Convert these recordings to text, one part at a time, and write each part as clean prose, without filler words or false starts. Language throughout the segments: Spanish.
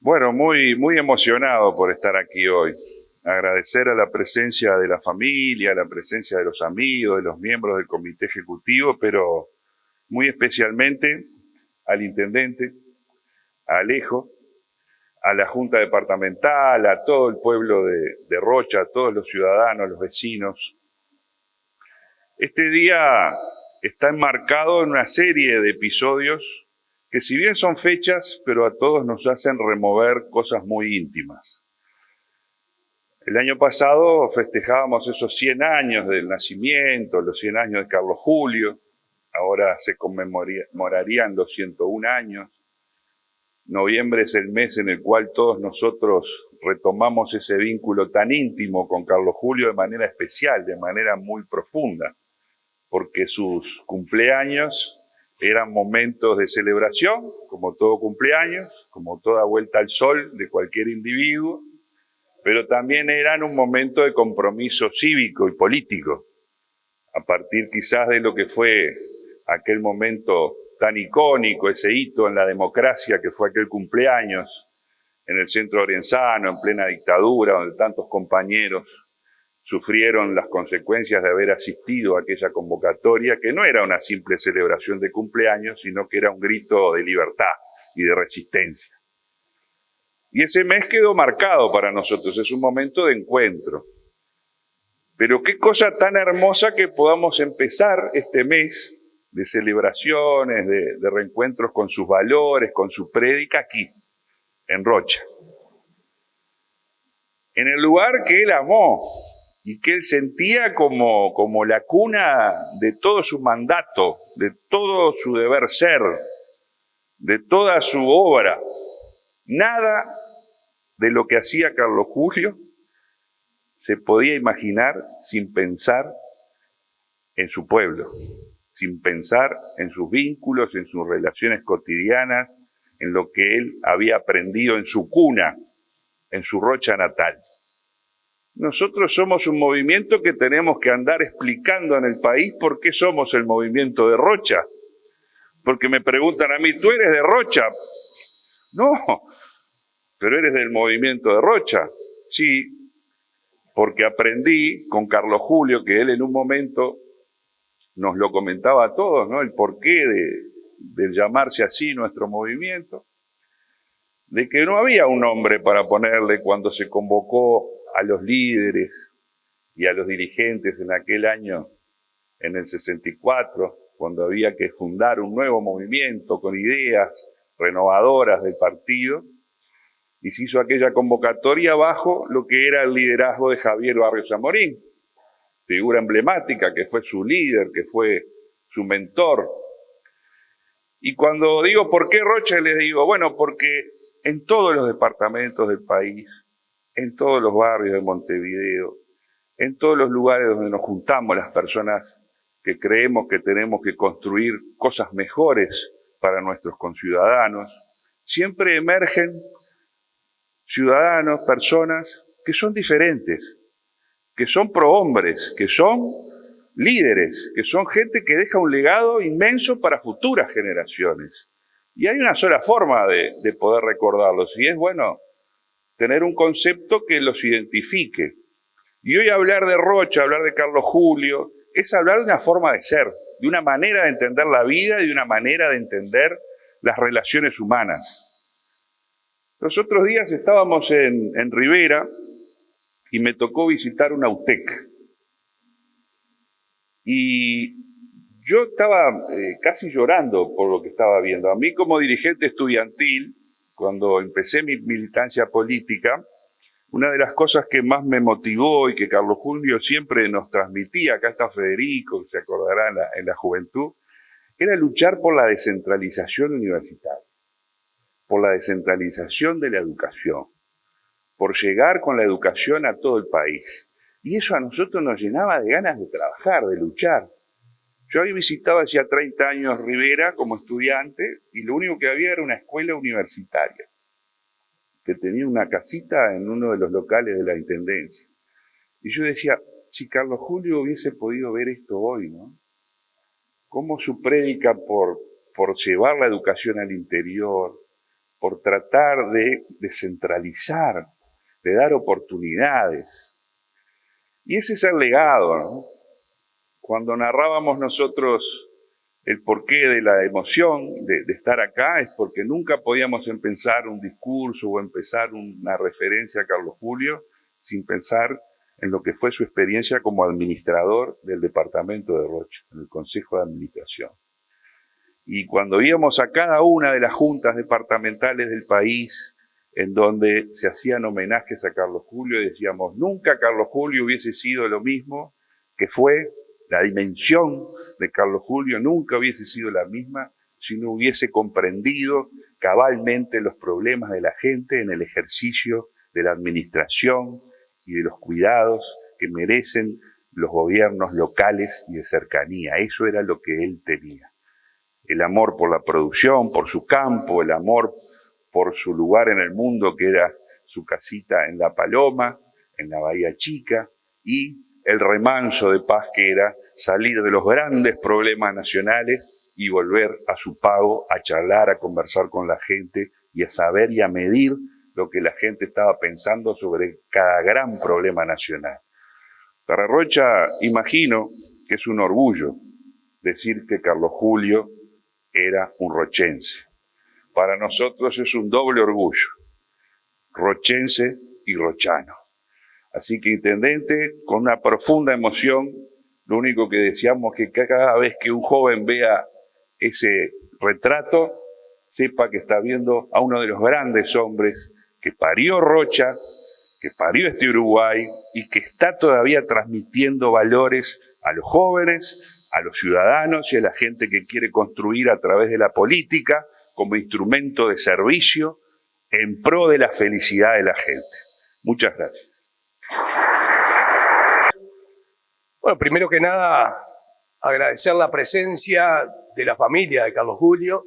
Bueno, muy emocionado por estar aquí hoy. Agradecer a la presencia de la familia, a la presencia de los amigos, de los miembros del comité ejecutivo, pero muy especialmente al intendente, a Alejo, a la Junta Departamental, a todo el pueblo de Rocha, a todos los ciudadanos, los vecinos. Este día está enmarcado en una serie de episodios que si bien son fechas, pero a todos nos hacen remover cosas muy íntimas. El año pasado festejábamos esos 100 años del nacimiento, los 100 años de Carlos Julio, ahora se conmemorarían los 101 años. Noviembre es el mes en el cual todos nosotros retomamos ese vínculo tan íntimo con Carlos Julio de manera especial, de manera muy profunda, porque sus cumpleaños eran momentos de celebración, como todo cumpleaños, como toda vuelta al sol de cualquier individuo, pero también eran un momento de compromiso cívico y político, a partir quizás de lo que fue aquel momento tan icónico, ese hito en la democracia que fue aquel cumpleaños en el centro orienzano, en plena dictadura, donde tantos compañeros sufrieron las consecuencias de haber asistido a aquella convocatoria, que no era una simple celebración de cumpleaños, sino que era un grito de libertad y de resistencia. Y ese mes quedó marcado para nosotros, es un momento de encuentro. Pero qué cosa tan hermosa que podamos empezar este mes de celebraciones, de reencuentros con sus valores, con su prédica aquí, en Rocha. En el lugar que él amó y que él sentía como la cuna de todo su mandato, de todo su deber ser, de toda su obra. Nada de lo que hacía Carlos Julio se podía imaginar sin pensar en su pueblo, sin pensar en sus vínculos, en sus relaciones cotidianas, en lo que él había aprendido en su cuna, en su Rocha natal. Nosotros somos un movimiento que tenemos que andar explicando en el país por qué somos el movimiento de Rocha. Porque me preguntan a mí, ¿tú eres de Rocha? No, pero eres del movimiento de Rocha. Sí, porque aprendí con Carlos Julio, que él en un momento nos lo comentaba a todos, ¿no? El porqué de llamarse así nuestro movimiento, de que no había un nombre para ponerle cuando se convocó a los líderes y a los dirigentes en aquel año, en el 64, cuando había que fundar un nuevo movimiento con ideas renovadoras del partido, y se hizo aquella convocatoria bajo lo que era el liderazgo de Javier Barrios Amorín, figura emblemática que fue su líder, que fue su mentor. Y cuando digo ¿por qué Rocha? Les digo, bueno, porque en todos los departamentos del país, en todos los barrios de Montevideo, en todos los lugares donde nos juntamos las personas que creemos que tenemos que construir cosas mejores para nuestros conciudadanos, siempre emergen ciudadanos, personas que son diferentes, que son prohombres, que son líderes, que son gente que deja un legado inmenso para futuras generaciones. Y hay una sola forma de poder recordarlos, y es, bueno, tener un concepto que los identifique. Y hoy hablar de Rocha, hablar de Carlos Julio, es hablar de una forma de ser, de una manera de entender la vida y de una manera de entender las relaciones humanas. Los otros días estábamos en Rivera y me tocó visitar una UTEC. Y yo estaba casi llorando por lo que estaba viendo. A mí como dirigente estudiantil, cuando empecé mi militancia política, una de las cosas que más me motivó y que Carlos Julio siempre nos transmitía, acá está Federico, que se acordará en la juventud, era luchar por la descentralización universitaria, por la descentralización de la educación, por llegar con la educación a todo el país. Y eso a nosotros nos llenaba de ganas de trabajar, de luchar. Yo había visitado hacía 30 años Rivera como estudiante y lo único que había era una escuela universitaria que tenía una casita en uno de los locales de la Intendencia. Y yo decía, si Carlos Julio hubiese podido ver esto hoy, ¿no? Cómo su prédica por llevar la educación al interior, por tratar de descentralizar, de dar oportunidades. Y ese es el legado, ¿no? Cuando narrábamos nosotros el porqué de la emoción de estar acá, es porque nunca podíamos empezar un discurso o empezar una referencia a Carlos Julio sin pensar en lo que fue su experiencia como administrador del departamento de Rocha, en el Consejo de Administración. Y cuando íbamos a cada una de las juntas departamentales del país, en donde se hacían homenajes a Carlos Julio, decíamos, nunca Carlos Julio hubiese sido lo mismo que fue. La dimensión de Carlos Julio nunca hubiese sido la misma si no hubiese comprendido cabalmente los problemas de la gente en el ejercicio de la administración y de los cuidados que merecen los gobiernos locales y de cercanía. Eso era lo que él tenía. El amor por la producción, por su campo, el amor por su lugar en el mundo, que era su casita en La Paloma, en la Bahía Chica, y el remanso de paz que era salir de los grandes problemas nacionales y volver a su pago, a charlar, a conversar con la gente y a saber y a medir lo que la gente estaba pensando sobre cada gran problema nacional. Para Rocha, imagino que es un orgullo decir que Carlos Julio era un rochense. Para nosotros es un doble orgullo, rochense y rochano. Así que, intendente, con una profunda emoción, lo único que deseamos es que cada vez que un joven vea ese retrato, sepa que está viendo a uno de los grandes hombres que parió Rocha, que parió este Uruguay y que está todavía transmitiendo valores a los jóvenes, a los ciudadanos y a la gente que quiere construir a través de la política como instrumento de servicio en pro de la felicidad de la gente. Muchas gracias. Bueno, primero que nada, agradecer la presencia de la familia de Carlos Julio,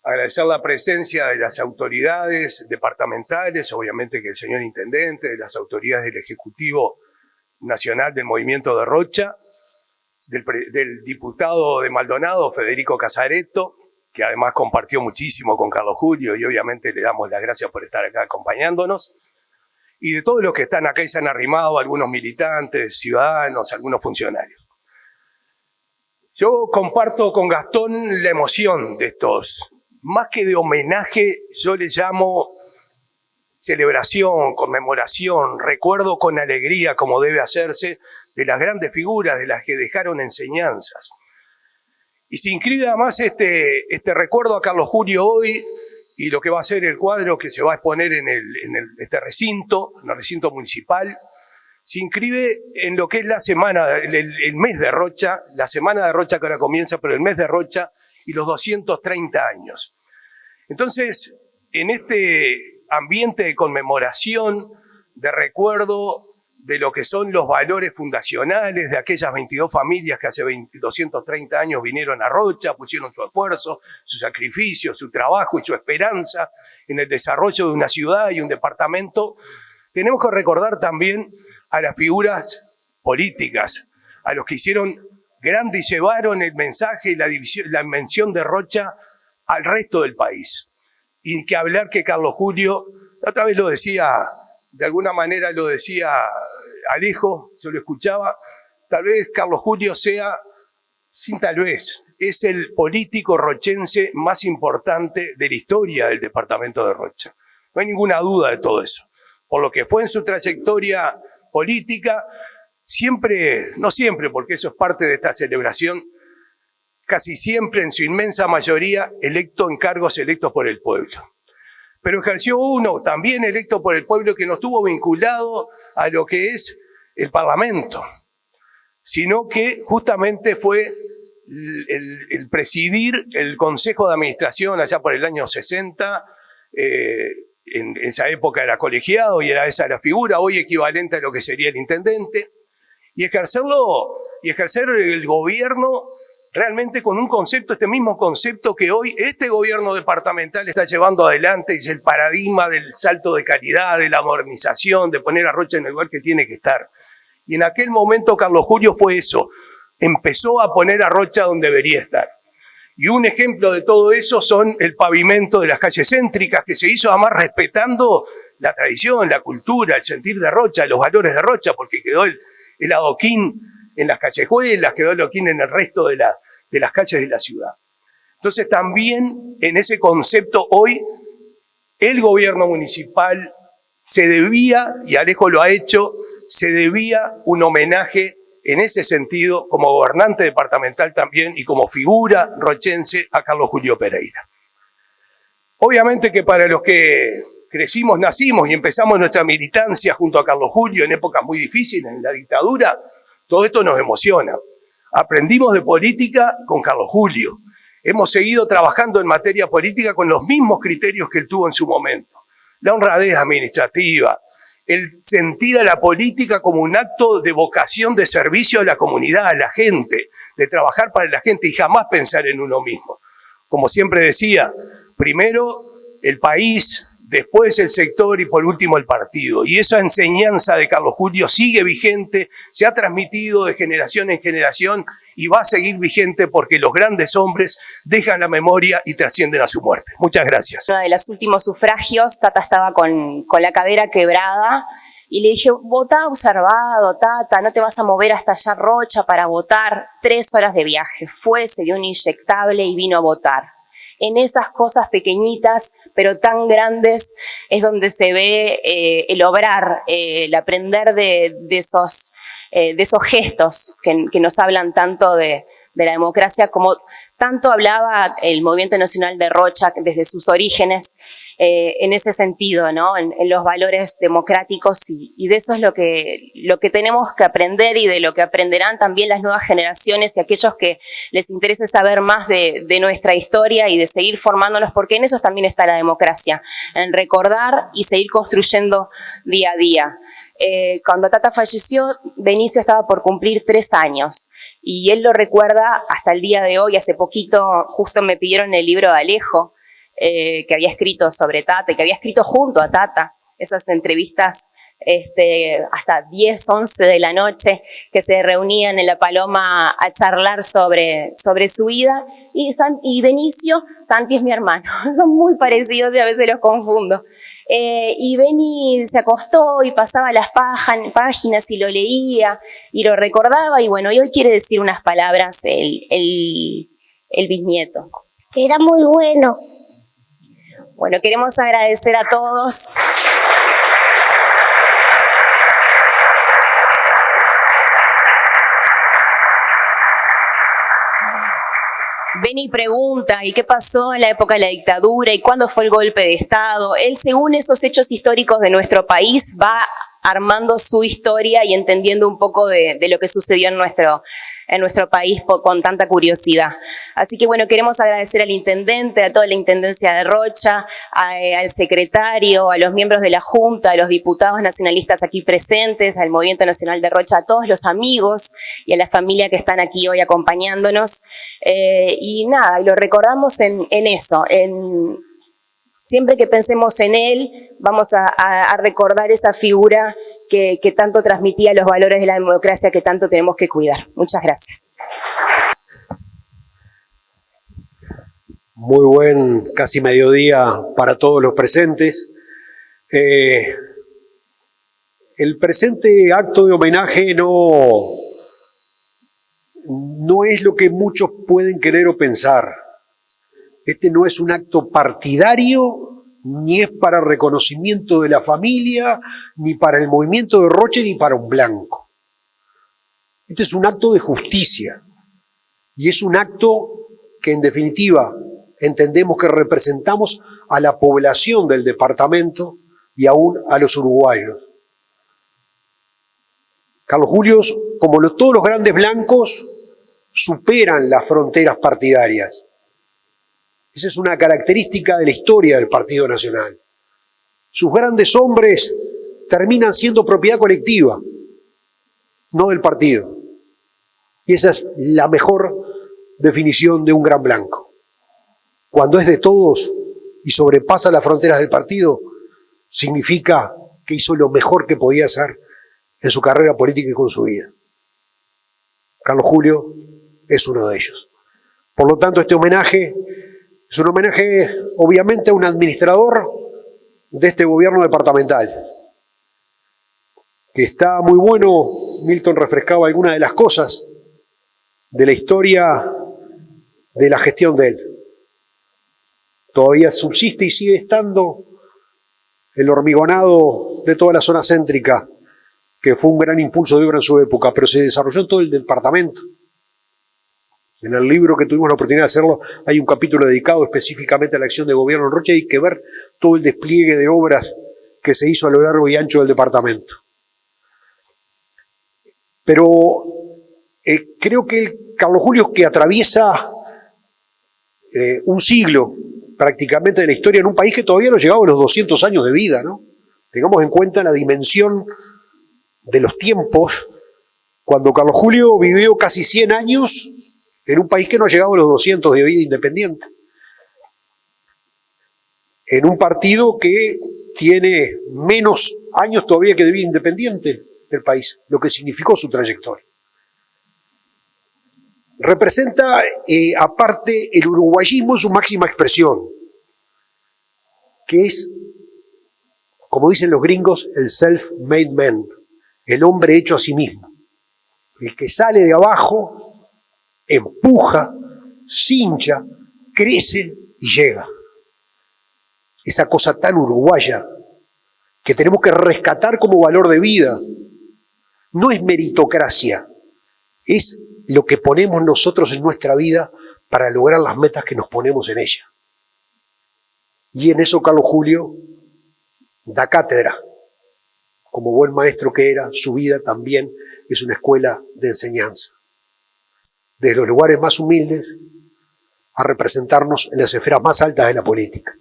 agradecer la presencia de las autoridades departamentales, obviamente que el señor intendente, de las autoridades del Ejecutivo Nacional del Movimiento de Rocha, del diputado de Maldonado, Federico Casaretto, que además compartió muchísimo con Carlos Julio y obviamente le damos las gracias por estar acá acompañándonos. Y de todos los que están acá y se han arrimado, algunos militantes, ciudadanos, algunos funcionarios. Yo comparto con Gastón la emoción de estos. Más que de homenaje, yo le llamo celebración, conmemoración, recuerdo con alegría, como debe hacerse, de las grandes figuras de las que dejaron enseñanzas. Y se inscribe además este recuerdo a Carlos Julio hoy, y lo que va a ser el cuadro que se va a exponer en este recinto, en el recinto municipal, se inscribe en lo que es la semana, el mes de Rocha, la semana de Rocha que ahora comienza, pero el mes de Rocha y los 230 años. Entonces, en este ambiente de conmemoración, de recuerdo de lo que son los valores fundacionales de aquellas 22 familias que hace 230 años vinieron a Rocha, pusieron su esfuerzo, su sacrificio, su trabajo y su esperanza en el desarrollo de una ciudad y un departamento, tenemos que recordar también a las figuras políticas, a los que hicieron grande y llevaron el mensaje y la mención de Rocha al resto del país. Y que hablar que Carlos Julio, otra vez lo decía, de alguna manera lo decía Alejo, yo lo escuchaba, tal vez Carlos Julio sea, sin tal vez, es el político rochense más importante de la historia del departamento de Rocha. No hay ninguna duda de todo eso. Por lo que fue en su trayectoria política, siempre, no siempre, porque eso es parte de esta celebración, casi siempre en su inmensa mayoría electo en cargos electos por el pueblo. Pero ejerció uno también electo por el pueblo que no estuvo vinculado a lo que es el Parlamento, sino que justamente fue el presidir el Consejo de Administración allá por el año 60, en esa época era colegiado y era esa la figura, hoy equivalente a lo que sería el intendente, y ejercer el gobierno realmente con un concepto, este mismo concepto que hoy este gobierno departamental está llevando adelante, es el paradigma del salto de calidad, de la modernización, de poner a Rocha en el lugar que tiene que estar. Y en aquel momento Carlos Julio fue eso, empezó a poner a Rocha donde debería estar. Y un ejemplo de todo eso son el pavimento de las calles céntricas, que se hizo además respetando la tradición, la cultura, el sentir de Rocha, los valores de Rocha, porque quedó el adoquín en las callejuelas, quedó el adoquín en el resto de las calles de la ciudad. Entonces también en ese concepto hoy el gobierno municipal se debía, y Alejo lo ha hecho, se debía un homenaje en ese sentido, como gobernante departamental también y como figura rochense, a Carlos Julio Pereira. Obviamente que para los que crecimos, nacimos y empezamos nuestra militancia junto a Carlos Julio en épocas muy difíciles, en la dictadura, todo esto nos emociona. Aprendimos de política con Carlos Julio. Hemos seguido trabajando en materia política con los mismos criterios que él tuvo en su momento. La honradez administrativa, el sentir a la política como un acto de vocación de servicio a la comunidad, a la gente, de trabajar para la gente y jamás pensar en uno mismo. Como siempre decía, primero el país, después el sector y por último el partido. Y esa enseñanza de Carlos Julio sigue vigente, se ha transmitido de generación en generación y va a seguir vigente porque los grandes hombres dejan la memoria y trascienden a su muerte. Muchas gracias. Uno de los últimos sufragios, Tata estaba con la cadera quebrada y le dije, votá observado, Tata, no te vas a mover hasta allá Rocha para votar. 3 horas de viaje. Fue, se dio un inyectable y vino a votar. En esas cosas pequeñitas, pero tan grandes, es donde se ve el obrar, el aprender de esos gestos que nos hablan tanto de la democracia, como tanto hablaba el Movimiento Nacional de Rocha desde sus orígenes, en ese sentido, ¿no? En los valores democráticos, y de eso es lo que tenemos que aprender y de lo que aprenderán también las nuevas generaciones y aquellos que les interese saber más de nuestra historia y de seguir formándonos, porque en eso también está la democracia, en recordar y seguir construyendo día a día. Cuando Tata falleció, Benicio estaba por cumplir 3 años y él lo recuerda hasta el día de hoy. Hace poquito justo me pidieron el libro de Alejo, que había escrito sobre Tata y que había escrito junto a Tata, esas entrevistas hasta 10, 11 de la noche que se reunían en La Paloma a charlar sobre su vida. Y Benicio, Santi es mi hermano, son muy parecidos y a veces los confundo. Y Beni se acostó y pasaba las páginas y lo leía y lo recordaba, y bueno, y hoy quiere decir unas palabras el bisnieto. Era muy bueno. Bueno, queremos agradecer a todos. Beni pregunta, ¿y qué pasó en la época de la dictadura? ¿Y cuándo fue el golpe de Estado? Él, según esos hechos históricos de nuestro país, va armando su historia y entendiendo un poco de lo que sucedió en nuestro país con tanta curiosidad. Así que bueno, queremos agradecer al intendente, a toda la intendencia de Rocha, al secretario, a los miembros de la Junta, a los diputados nacionalistas aquí presentes, al Movimiento Nacional de Rocha, a todos los amigos y a la familia que están aquí hoy acompañándonos. Y nada, y lo recordamos en eso, siempre que pensemos en él, vamos a recordar esa figura que tanto transmitía los valores de la democracia que tanto tenemos que cuidar. Muchas gracias. Muy buen casi mediodía para todos los presentes. El presente acto de homenaje no es lo que muchos pueden querer o pensar. Este no es un acto partidario, ni es para reconocimiento de la familia, ni para el movimiento de Rocha, ni para un blanco. Este es un acto de justicia, y es un acto que en definitiva entendemos que representamos a la población del departamento y aún a los uruguayos. Carlos Julio, como todos los grandes blancos, superan las fronteras partidarias. Esa es una característica de la historia del Partido Nacional. Sus grandes hombres terminan siendo propiedad colectiva, no del partido. Y esa es la mejor definición de un gran blanco. Cuando es de todos y sobrepasa las fronteras del partido, significa que hizo lo mejor que podía hacer en su carrera política y con su vida. Carlos Julio es uno de ellos. Por lo tanto, este homenaje es un homenaje, obviamente, a un administrador de este gobierno departamental, que está muy bueno. Milton refrescaba algunas de las cosas de la historia de la gestión de él. Todavía subsiste y sigue estando el hormigonado de toda la zona céntrica, que fue un gran impulso de obra en su época, pero se desarrolló en todo el departamento. En el libro que tuvimos la oportunidad de hacerlo, hay un capítulo dedicado específicamente a la acción de gobierno en Rocha, y hay que ver todo el despliegue de obras que se hizo a lo largo y ancho del departamento. Pero creo que el Carlos Julio, que atraviesa un siglo prácticamente de la historia en un país que todavía no llegaba a los 200 años de vida, ¿no? Tengamos en cuenta la dimensión de los tiempos, cuando Carlos Julio vivió casi 100 años en un país que no ha llegado a los 200 de vida independiente, en un partido que tiene menos años todavía que de vida independiente del país, lo que significó su trayectoria. Representa, aparte, el uruguayismo en su máxima expresión, que es, como dicen los gringos, el self-made man, el hombre hecho a sí mismo, el que sale de abajo, empuja, cincha, crece y llega. Esa cosa tan uruguaya que tenemos que rescatar como valor de vida. No es meritocracia, es lo que ponemos nosotros en nuestra vida para lograr las metas que nos ponemos en ella. Y en eso Carlos Julio da cátedra. Como buen maestro que era, su vida también es una escuela de enseñanza. Desde los lugares más humildes a representarnos en las esferas más altas de la política.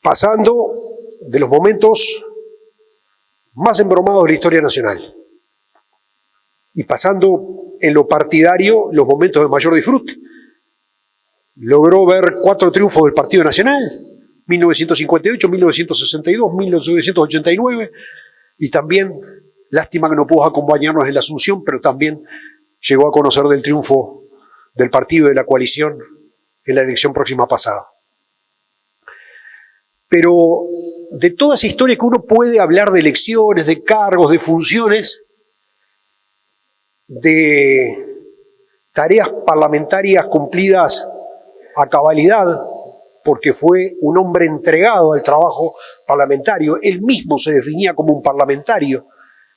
Pasando de los momentos más embromados de la historia nacional y pasando en lo partidario los momentos de mayor disfrute. Logró ver 4 triunfos del Partido Nacional, 1958, 1962, 1989, y también, lástima que no pudo acompañarnos en la Asunción, pero también llegó a conocer del triunfo del partido de la coalición en la elección próxima pasada. Pero de toda esa historia que uno puede hablar de elecciones, de cargos, de funciones, de tareas parlamentarias cumplidas a cabalidad, porque fue un hombre entregado al trabajo parlamentario. Él mismo se definía como un parlamentario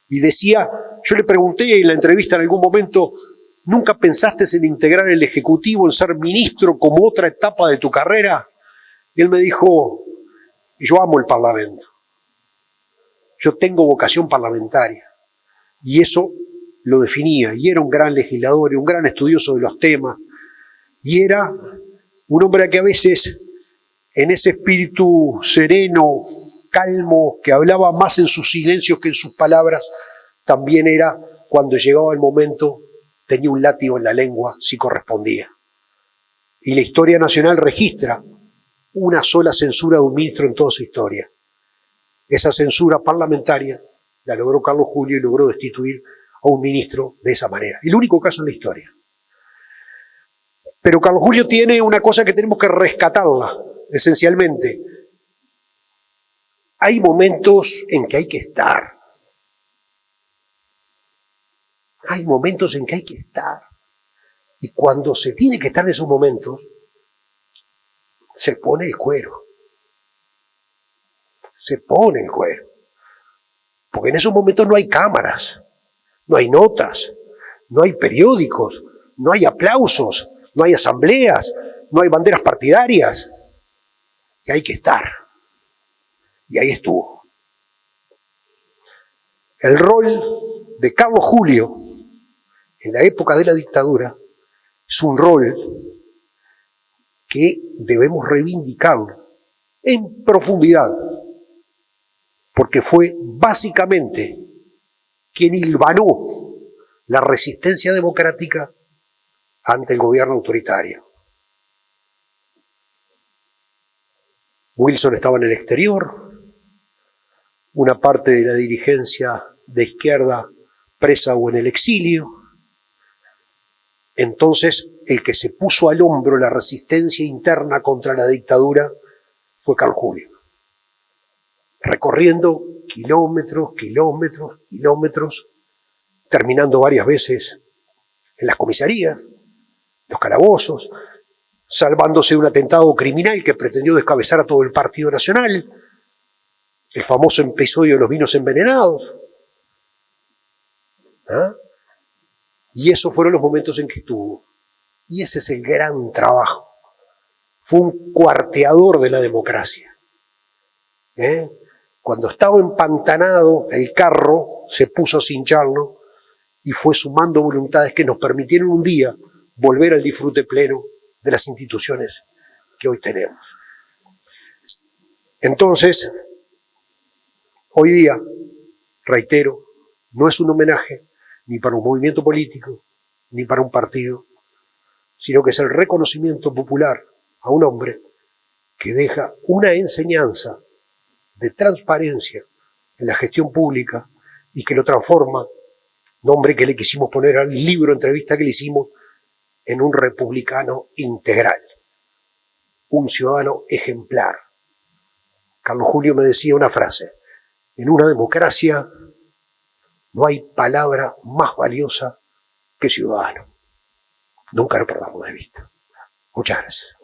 y decía, yo le pregunté en la entrevista en algún momento, ¿nunca pensaste en integrar el Ejecutivo, en ser ministro como otra etapa de tu carrera? Y él me dijo, yo amo el Parlamento, yo tengo vocación parlamentaria, y eso lo definía, y era un gran legislador y un gran estudioso de los temas, y era un hombre que a veces, en ese espíritu sereno, calmo, que hablaba más en sus silencios que en sus palabras, también era, cuando llegaba el momento, tenía un látigo en la lengua si correspondía. Y la historia nacional registra una sola censura de un ministro en toda su historia. Esa censura parlamentaria la logró Carlos Julio y logró destituir a un ministro de esa manera. El único caso en la historia. Pero Carlos Julio tiene una cosa que tenemos que rescatarla, esencialmente. Hay momentos en que hay que estar. Hay momentos en que hay que estar. Y cuando se tiene que estar en esos momentos, se pone el cuero. Se pone el cuero. Porque en esos momentos no hay cámaras, no hay notas, no hay periódicos, no hay aplausos, no hay asambleas, no hay banderas partidarias. Y hay que estar. Y ahí estuvo. El rol de Carlos Julio en la época de la dictadura es un rol que debemos reivindicarlo en profundidad, porque fue básicamente quien hilvanó la resistencia democrática ante el gobierno autoritario. Wilson estaba en el exterior, una parte de la dirigencia de izquierda presa o en el exilio, Entonces, el que se puso al hombro la resistencia interna contra la dictadura fue Carlos Julio, recorriendo kilómetros, kilómetros, kilómetros, terminando varias veces en las comisarías, los calabozos, salvándose de un atentado criminal que pretendió descabezar a todo el Partido Nacional, el famoso episodio de los vinos envenenados. ¿Ah? Y esos fueron los momentos en que estuvo. Y ese es el gran trabajo. Fue un cuarteador de la democracia. Cuando estaba empantanado el carro, se puso a cincharlo y fue sumando voluntades que nos permitieron un día volver al disfrute pleno de las instituciones que hoy tenemos. Entonces, hoy día, reitero, no es un homenaje ni para un movimiento político, ni para un partido, sino que es el reconocimiento popular a un hombre que deja una enseñanza de transparencia en la gestión pública y que lo transforma, nombre que le quisimos poner al libro entrevista que le hicimos, en un republicano integral, un ciudadano ejemplar. Carlos Julio me decía una frase: en una democracia no hay palabra más valiosa que ciudadano. Nunca lo perdamos de vista. Muchas gracias.